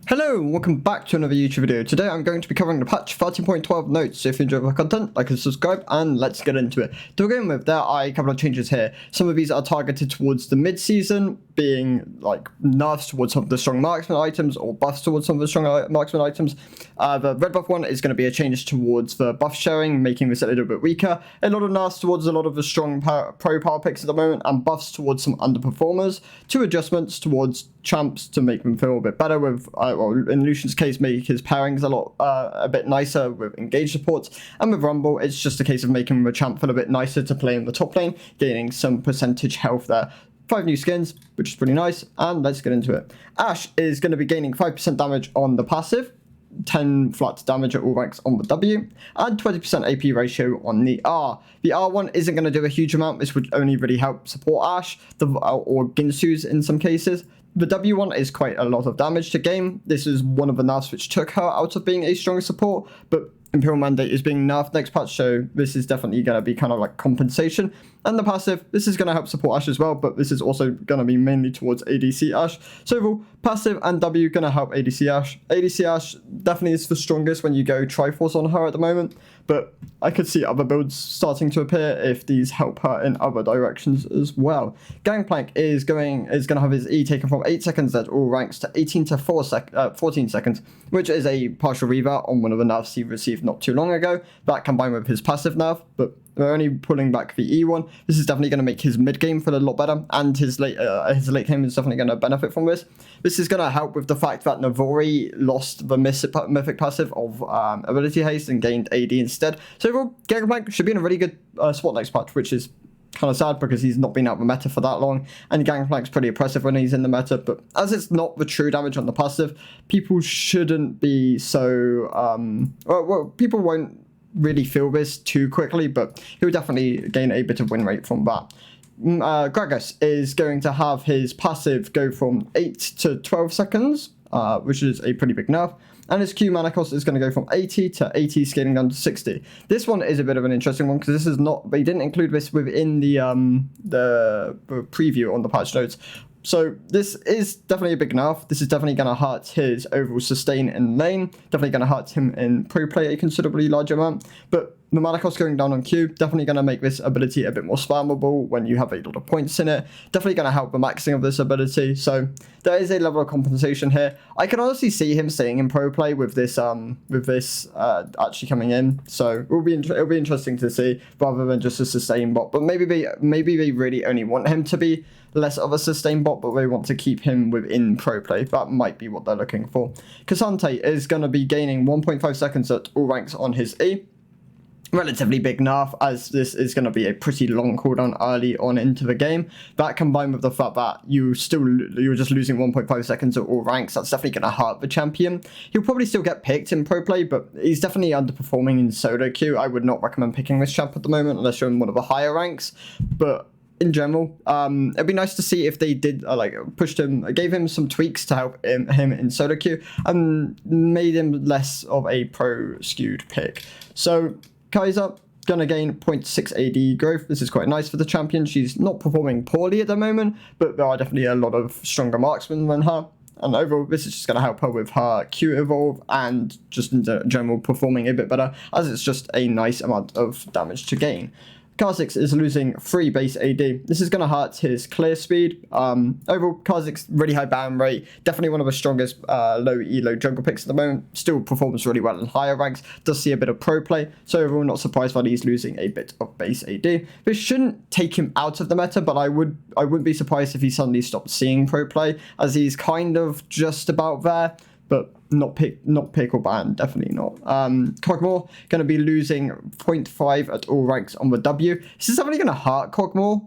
Hello and welcome back to another YouTube video. Today I'm going to be covering the patch 13.12 notes. So if you enjoy my content, like and subscribe, and let's get into it. To begin with, there are a couple of changes here. Some of these are targeted towards the mid-season, being like nerfs towards some of the strong marksman items or buffs towards some of the strong marksman items. The red buff one is going to be a change towards the buff sharing, making this a little bit weaker. A lot of nerfs towards a lot of the strong pro power picks at the moment, and buffs towards some underperformers. Two adjustments towards champs to make them feel a bit better with, in Lucian's case, make his pairings a bit nicer with engaged supports, and with Rumble, it's just a case of making the champ feel a bit nicer to play in the top lane, gaining some percentage health there. 5 new skins, which is pretty nice, and let's get into it. Ashe is going to be gaining 5% damage on the passive, 10 flat damage at all ranks on the W, and 20% AP ratio on the R. The R one isn't going to do a huge amount. This would only really help support Ashe, or Ginsu's in some cases. The W one is quite a lot of damage to game. This is one of the nerfs which took her out of being a strong support, but Imperial Mandate is being nerfed next patch, so this is definitely going to be kind of like compensation. And the passive, this is going to help support Ashe as well, but this is also going to be mainly towards ADC Ashe. So overall, passive and W going to help ADC Ashe. ADC Ashe definitely is the strongest when you go Triforce on her at the moment, but I could see other builds starting to appear if these help her in other directions as well. Gangplank is going to have his E taken from 8 seconds at all ranks to 14 seconds, which is a partial revert on one of the nerfs he received not too long ago. That combined with his passive nerf, but we're only pulling back the E one. This is definitely going to make his mid game feel a lot better, and his late game is definitely going to benefit from this. This is going to help with the fact that Navori lost the mythic passive of ability haste and gained AD instead. So overall, Gangplank should be in a really good spot next patch, which is kind of sad because he's not been out of the meta for that long, and Gangplank's pretty oppressive when he's in the meta, but as it's not the true damage on the passive, people shouldn't be so people won't really feel this too quickly, but he'll definitely gain a bit of win rate from that. Gragas is going to have his passive go from 8 to 12 seconds, which is a pretty big nerf, and his Q mana cost is going to go from 80 to 80, scaling down to 60. This one is a bit of an interesting one because this is not, they didn't include this within the preview on the patch notes. So this is definitely a big nerf. This is definitely going to hurt his overall sustain in lane. Definitely going to hurt him in pro play a considerably larger amount. But the mana cost going down on Q, definitely going to make this ability a bit more spammable when you have a lot of points in it. Definitely going to help the maxing of this ability. So there is a level of compensation here. I can honestly see him staying in pro play with this actually coming in. So it'll be interesting to see rather than just a sustain bot. But maybe they really only want him to be less of a sustain bot, but they want to keep him within pro play. That might be what they're looking for. Cassante is going to be gaining 1.5 seconds at all ranks on his E. Relatively big nerf, as this is going to be a pretty long cooldown early on into the game. That combined with the fact that you're just losing 1.5 seconds at all ranks, that's definitely going to hurt the champion. He'll probably still get picked in pro play, but he's definitely underperforming in solo queue. I would not recommend picking this champ at the moment unless you're in one of the higher ranks, but in general, it'd be nice to see if they did gave him some tweaks to help him in solo queue and made him less of a pro skewed pick. So Kai'Sa gonna gain 0.6 AD growth. This is quite nice for the champion. She's not performing poorly at the moment, but there are definitely a lot of stronger marksmen than her. And overall, this is just going to help her with her Q evolve and just in general performing a bit better, as it's just a nice amount of damage to gain. Kha'Zix is losing 3 base AD. This is going to hurt his clear speed. Overall, Kha'Zix really high ban rate. Definitely one of the strongest low elo jungle picks at the moment. Still performs really well in higher ranks. Does see a bit of pro play. So overall, not surprised that he's losing a bit of base AD. This shouldn't take him out of the meta, but I wouldn't be surprised if he suddenly stopped seeing pro play, as he's kind of just about there. But not pick or ban, definitely not. Cogmore going to be losing 0.5 at all ranks on the W. This is definitely going to hurt Cogmore.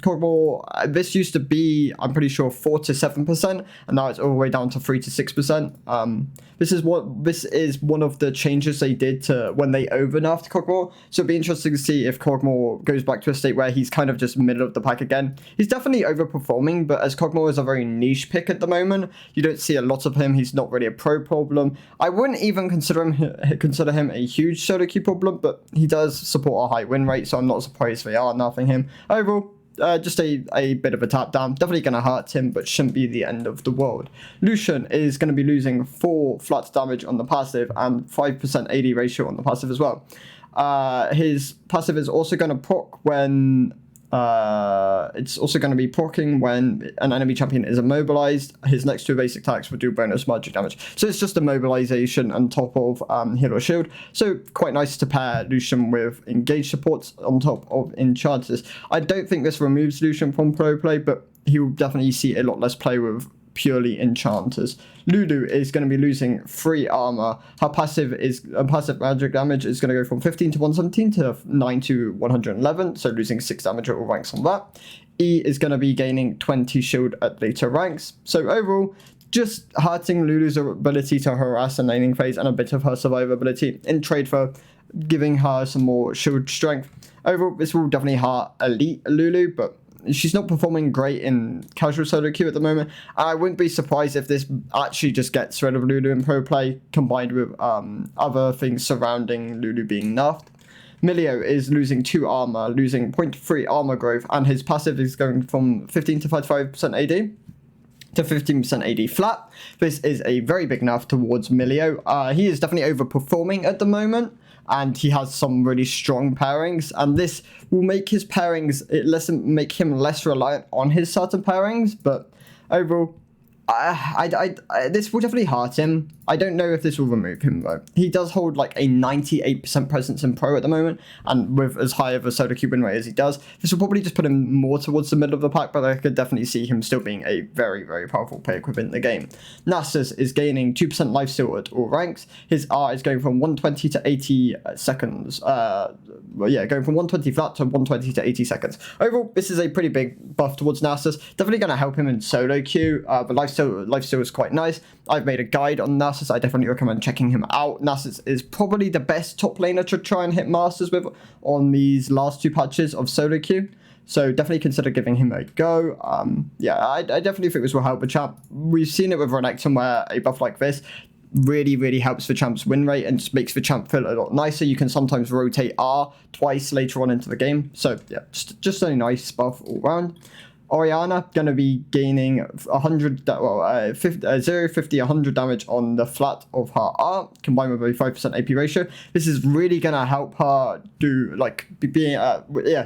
Cogmore, this used to be, I'm pretty sure, 4 to 7%, and now it's all the way down to 3 to 6%. This is one of the changes they did to when they over-nerfed Cogmore. So it'd be interesting to see if Cogmore goes back to a state where he's kind of just middle of the pack again. He's definitely overperforming, but as Cogmore is a very niche pick at the moment, you don't see a lot of him. He's not really a pro problem. I wouldn't even consider him a huge solo queue problem, but he does support a high win rate, so I'm not surprised they are nerfing him. Overall, just a bit of a tap down. Definitely going to hurt him, but shouldn't be the end of the world. Lucian is going to be losing 4 flat damage on the passive and 5% AD ratio on the passive as well. His passive is also going to proc when... it's also going to be proccing when an enemy champion is immobilized. His next 2 basic attacks will do bonus magic damage. So it's just immobilization on top of heal or shield. So quite nice to pair Lucian with engaged supports on top of enchanters. I don't think this removes Lucian from pro play, but he will definitely see a lot less play with purely enchanters. Lulu is going to be losing 3 armor. Her passive magic damage is going to go from 15 to 117 to 9 to 111, so losing 6 damage at all ranks on that. E is going to be gaining 20 shield at later ranks. So overall, just hurting Lulu's ability to harass in laning phase and a bit of her survivability in trade for giving her some more shield strength. Overall, this will definitely hurt elite Lulu, but she's not performing great in casual solo queue at the moment. I wouldn't be surprised if this actually just gets rid of Lulu in pro play, combined with other things surrounding Lulu being nerfed. Milio is losing 2 armor, losing 0.3 armor growth, and his passive is going from 15 to 35% AD to 15% AD flat. This is a very big nerf towards Milio. He is definitely overperforming at the moment, and he has some really strong pairings, and this will make his pairings, make him less reliant on his certain pairings, but overall, this will definitely hurt him. I don't know if this will remove him though. He does hold like a 98% presence in pro at the moment, and with as high of a solo queue win rate as he does, this will probably just put him more towards the middle of the pack, but I could definitely see him still being a very, very powerful pick within the game. Nasus is gaining 2% lifesteal at all ranks. His R is going from 120 to 80 seconds. Going from 120 flat to 120 to 80 seconds. Overall, this is a pretty big buff towards Nasus. Definitely going to help him in solo queue, but lifesteal is quite nice. I've made a guide on Nasus. I definitely recommend checking him out. Nasus is probably the best top laner to try and hit masters with on these last 2 patches of solo queue. So definitely consider giving him a go. I definitely think this will help the champ. We've seen it with Renekton where a buff like this really, really helps the champ's win rate and just makes the champ feel a lot nicer. You can sometimes rotate R twice later on into the game. So yeah, just a nice buff all around. Orianna going to be gaining 100 damage on the flat of her R, combined with a 5% AP ratio. This is really going to help her do,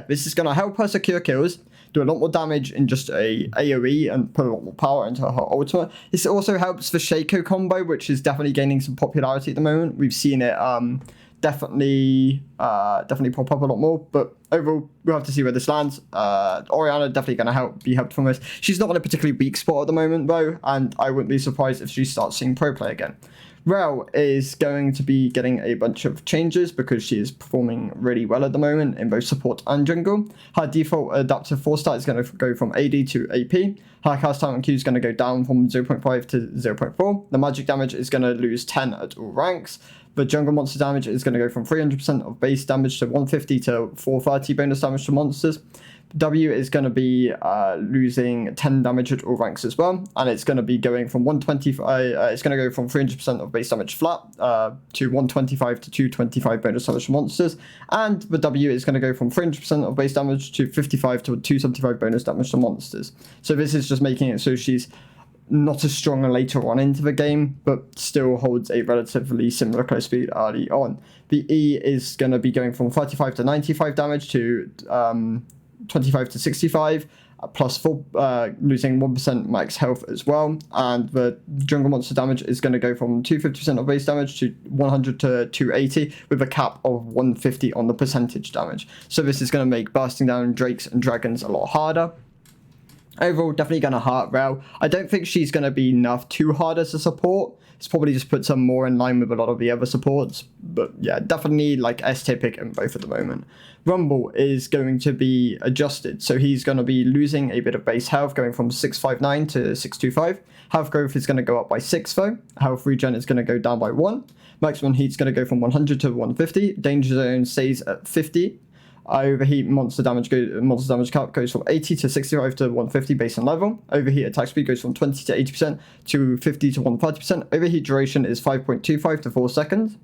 this is going to help her secure kills, do a lot more damage in just a AoE, and put a lot more power into her ultimate. This also helps the Shaco combo, which is definitely gaining some popularity at the moment. We've seen it definitely pop up a lot more, but overall we'll have to see where this lands. Orianna definitely going to be helped from this. She's not in a particularly weak spot at the moment though, and I wouldn't be surprised if she starts seeing pro play again. Rel is going to be getting a bunch of changes because she is performing really well at the moment in both support and jungle. Her default adaptive 4-star is going to go from AD to AP. Her cast time on Q is going to go down from 0.5 to 0.4. The magic damage is going to lose 10 at all ranks. The jungle monster damage is going to go from 300% of base damage to 150 to 430 bonus damage to monsters. W is going to be losing 10 damage at all ranks as well, and it's going to be going from 125. It's going to go from 300% of base damage flat to 125 to 225 bonus damage to monsters, and the W is going to go from 300% of base damage to 55 to 275 bonus damage to monsters. So this is just making it so she's not as strong later on into the game, but still holds a relatively similar close speed early on. The E is going to be going from 35 to 95 damage to 25 to 65, plus 4, losing 1% max health as well. And the jungle monster damage is going to go from 250% of base damage to 100 to 280, with a cap of 150 on the percentage damage. So this is going to make bursting down drakes and dragons a lot harder. Overall, definitely going to hurt Rel. I don't think she's going to be nerfed too hard as a support. It's probably just puts her more in line with a lot of the other supports. But yeah, definitely like S-tier pick in both at the moment. Rumble is going to be adjusted. So he's going to be losing a bit of base health, going from 659 to 625. Health growth is going to go up by 6 though. Health regen is going to go down by 1. Maximum heat is going to go from 100 to 150. Danger zone stays at 50. Overheat monster damage cap goes from 80 to 65 to 150 based on level. Overheat attack speed goes from 20 to 80% to 50 to 130%. Overheat duration is 5.25 to 4 seconds.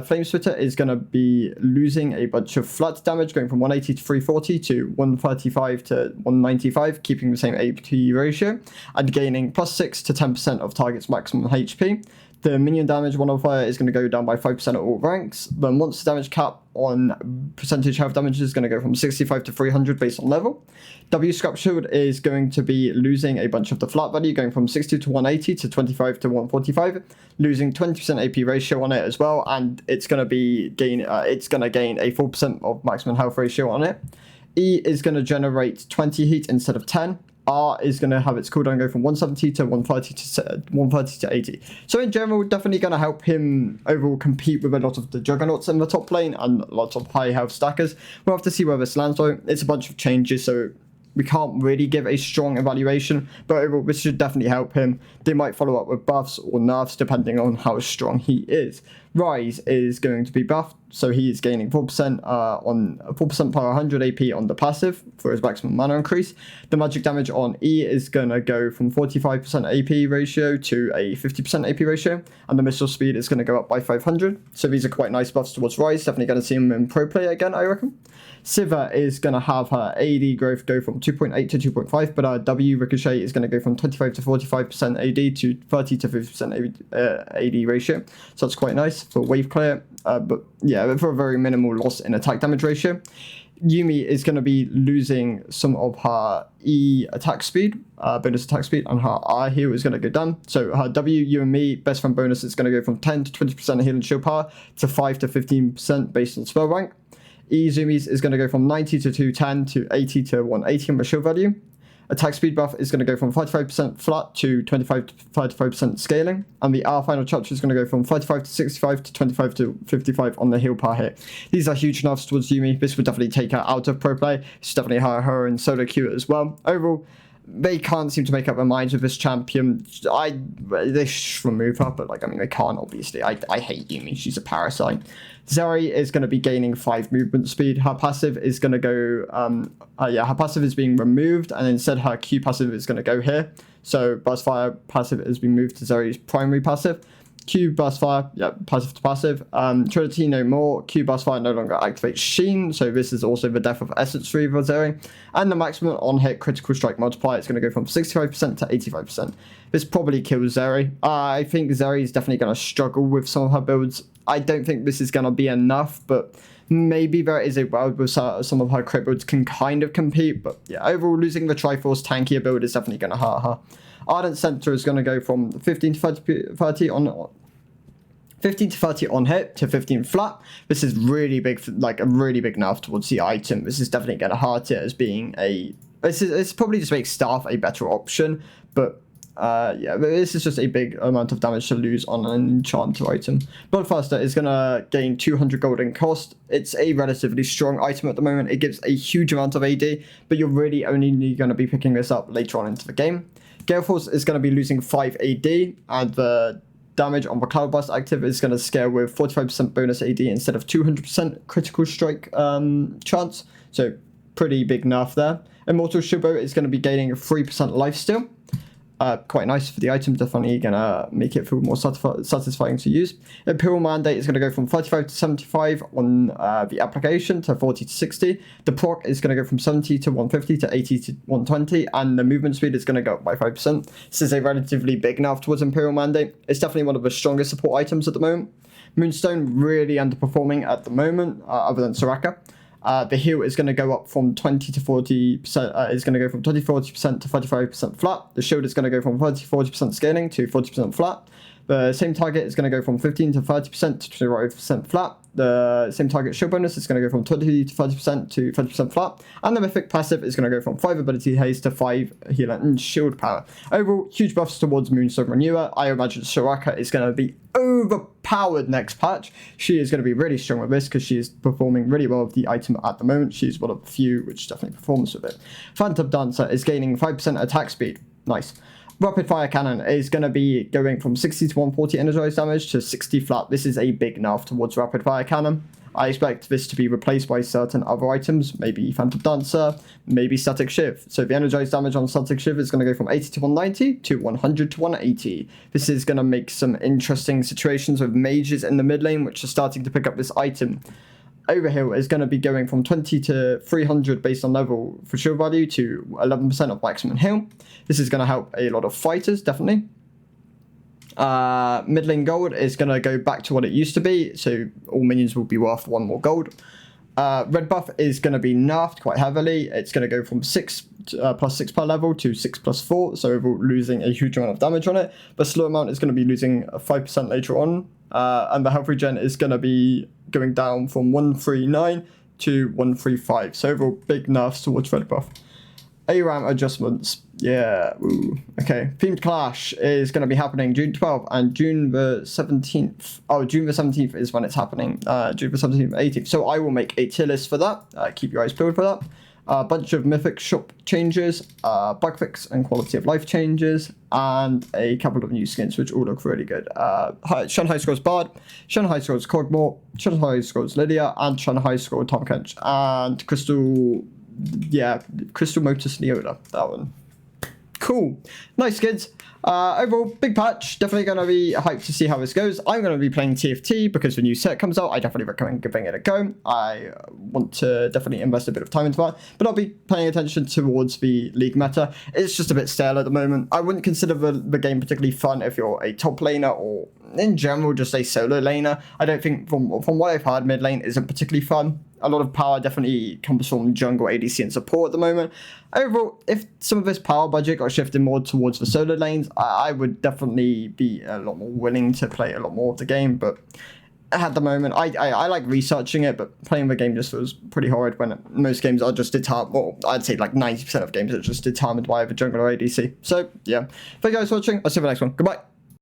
Flame Splitter is going to be losing a bunch of flat damage, going from 180 to 340 to 135 to 195, keeping the same AP ratio, and gaining +6 to 10% of target's maximum HP. The minion damage modifier is going to go down by 5% at all ranks. The monster damage cap on percentage health damage is going to go from 65 to 300 based on level. W Scrap Shield is going to be losing a bunch of the flat value, going from 60 to 180 to 25 to 145, losing 20% AP ratio on it as well, and it's going to be gain a 4% of maximum health ratio on it. E is going to generate 20 heat instead of 10. R is going to have its cooldown go from 170 to 130 to 80. So in general, definitely going to help him overall compete with a lot of the juggernauts in the top lane and lots of high health stackers. We'll have to see where this lands though. It's a bunch of changes, so we can't really give a strong evaluation, but overall this should definitely help him. They might follow up with buffs or nerfs depending on how strong he is. Rise is going to be buffed, so he is gaining 4% on 4% per 100 AP on the passive for his maximum mana increase. The magic damage on E is going to go from 45% AP ratio to a 50% AP ratio, and the missile speed is going to go up by 500. So these are quite nice buffs towards Rise. Definitely going to see him in pro play again, I reckon. Siva is going to have her AD growth go from 2.8 to 2.5, but her W Ricochet is going to go from 25 to 45% AD to 30 to 50% AD ratio. So that's quite nice for wave clear, but yeah, for a very minimal loss in attack damage ratio. Yuumi is going to be losing some of her E attack speed, bonus attack speed, and her R heal is going to go down. So her W, Yuumi, best friend bonus is going to go from 10 to 20% heal and shield power to 5 to 15% based on spell rank. E Zoomies is going to go from 90 to 210 to 80 to 180 on the shield value. Attack speed buff is going to go from 35% flat to 25 to 35% scaling. And the R final chapter is going to go from 35 to 65 to 25 to 55 on the heal power hit. These are huge nerfs towards Yuumi. This would definitely take her out of pro play. It's definitely her in solo queue as well. Overall, they can't seem to make up their minds with this champion. They should remove her, but they can't, obviously. I hate Yuumi. She's a parasite. Zeri is going to be gaining 5 movement speed. Her passive is going to go, her passive is being removed, and instead her Q passive is going to go here. So Burst Fire passive has been moved to Zeri's primary passive. Q Burst Fire, passive to passive. Trinity no more. Q Burst Fire no longer activates Sheen, so this is also the death of Essence 3 for Zeri. And the maximum on-hit critical strike multiplier is going to go from 65% to 85%. This probably kills Zeri. I think Zeri is definitely going to struggle with some of her builds. I don't think this is going to be enough, but maybe there is a world where some of her crit builds can kind of compete. But yeah, overall, losing the Triforce tankier build is definitely going to hurt her. Ardent Center is going to go from 15 to 30 on 15 to 30 on hit to 15 flat. This is really big, a really big nerf towards the item. This is definitely going to hurt it as being it's probably just makes staff a better option, but this is just a big amount of damage to lose on an enchanter item. Bloodthirster is going to gain 200 gold in cost. It's a relatively strong item at the moment. It gives a huge amount of AD, but you're really only going to be picking this up later on into the game. Gale Force is going to be losing 5 AD, and the damage on the Cloudburst active is going to scale with 45% bonus AD instead of 200% critical strike chance. So pretty big nerf there. Immortal Shubo is going to be gaining 3% lifesteal. Quite nice for the item, definitely gonna make it feel more satisfying to use. Imperial Mandate is gonna go from 35 to 75 on the application to 40 to 60. The proc is gonna go from 70 to 150 to 80 to 120, and the movement speed is gonna go up by 5%. This is a relatively big nerf towards Imperial Mandate. It's definitely one of the strongest support items at the moment. Moonstone really underperforming at the moment, other than Soraka. The heal is going to go up from 20 to 40%, is going to go from 20-40% to 35% flat. The shield is going to go from 30-40% scaling to 40% flat. The same target is going to go from 15 to 30% to 25% flat. The same target shield bonus is going to go from 20 to 30% to 30% flat. And the mythic passive is going to go from 5 ability haze to 5 heal and shield power. Overall, huge buffs towards Moonstone Renewer. I imagine Soraka is going to be overpowered next patch. She is going to be really strong with this because she is performing really well with the item at the moment. She's one of the few which definitely performs with it. Phantom Dancer is gaining 5% attack speed. Nice. Rapid Fire Cannon is going to be going from 60 to 140 energized damage to 60 flat. This is a big nerf towards Rapid Fire Cannon. I expect this to be replaced by certain other items, maybe Phantom Dancer, maybe Static Shiv. So the energized damage on Static Shiv is going to go from 80 to 190 to 100 to 180. This is going to make some interesting situations with mages in the mid lane, which are starting to pick up this item. Overheal is going to be going from 20 to 300 based on level for shield value to 11% of maximum heal. This is going to help a lot of fighters, definitely. Mid lane gold is going to go back to what it used to be, so all minions will be worth 1 more gold. Red buff is going to be nerfed quite heavily. It's going to go from 6 plus 6 per level to 6 plus 4, so overall losing a huge amount of damage on it. But slow amount is going to be losing 5% later on, and the health regen is going to be going down from 139 to 135. So overall big nerfs towards red buff. ARAM adjustments. Yeah. Ooh. Okay. Themed Clash is going to be happening June 12th and June the 17th. Oh, June the 17th is when it's happening. June the 17th and 18th. So I will make a tier list for that. Keep your eyes peeled for that. A bunch of mythic shop changes, bug fix and quality of life changes, and a couple of new skins which all look really good. Shen High scores Bard, Shen High scores Cogmore, Shen High scores Lydia, and Shen High scores Tom Kench. And Crystal Motus Leola, that one. Cool. Nice skins. Overall, big patch. Definitely going to be hyped to see how this goes. I'm going to be playing TFT because the new set comes out. I definitely recommend giving it a go. I want to definitely invest a bit of time into that. But I'll be paying attention towards the league meta. It's just a bit stale at the moment. I wouldn't consider the game particularly fun if you're a top laner or in general just a solo laner. I don't think, from what I've heard, mid lane isn't particularly fun. A lot of power definitely comes from jungle, ADC, and support at the moment. Overall, if some of this power budget got shifted more towards the solo lanes, I would definitely be a lot more willing to play a lot more of the game. But at the moment, I like researching it, but playing the game just feels pretty horrid when most games are just determined. Well, I'd say like 90% of games are just determined by the jungle or ADC. So, yeah. Thank you guys for watching. I'll see you in the next one. Goodbye.